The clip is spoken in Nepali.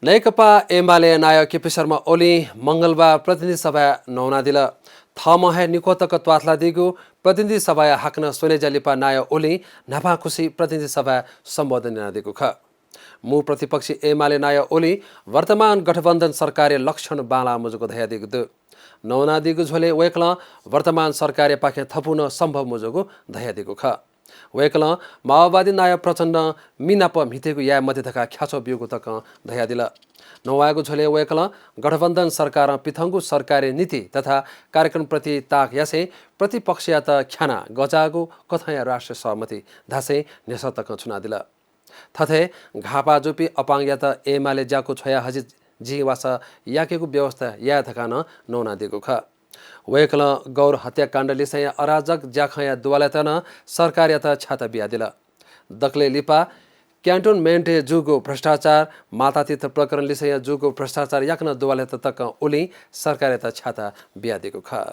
नेकपा एमाले नायक केपी शर्मा ओली मंगलबार प्रतिनिधि सभा नौनादिल थमहे निकोतक त्वाथलादिगु प्रतिनिधि सभा हाक्न सोनेजालिपा नाय ओली नाफाखुसी प्रतिनिधि सभा सम्बोधन नादिगु ख मु प्रतिपक्षी एमाले नाय ओली वर्तमान गठबन्धन सरकारले लक्षण बाला मुजुको धयादिगु दु नौनादिगु झोले वेक्ल वर्तमान सरकारले पाखे थपुन सम्भव मुजुको धयादिगु ख वेक्ल माओवादी नायक प्रचण्ड मिनाप मितेगु या मध्यथका ख्याचो बिउगु तक धयादिल नौवागु झोले वेक्ल गठबन्धन सरकार पिथंगु सरकारी नीति तथा कार्यक्रम प्रति ताक यासे प्रतिपक्षीय त ख्याना गजागु कथया राष्ट्रिय सहमति धासे नेसतक चुनादिल थथे घापा जुपी अपाङ्या त एमाले ज्याको छोया हजि जीवास याकेको व्यवस्था या थकान नौनादिगु ख वेक्ल गौर हत्याकाण्ड लिसय अराजक ज्याखया दुवालतन सरकार यता छाता बियादिल दक्ले लिपा क्यान्टोनमेन्ट जुगो भ्रष्टाचार मातातीर्थ प्रकरण लिसय जुगो भ्रष्टाचार याक्न दुवालत तक उली सरकार यता छाता बियादिगु ख।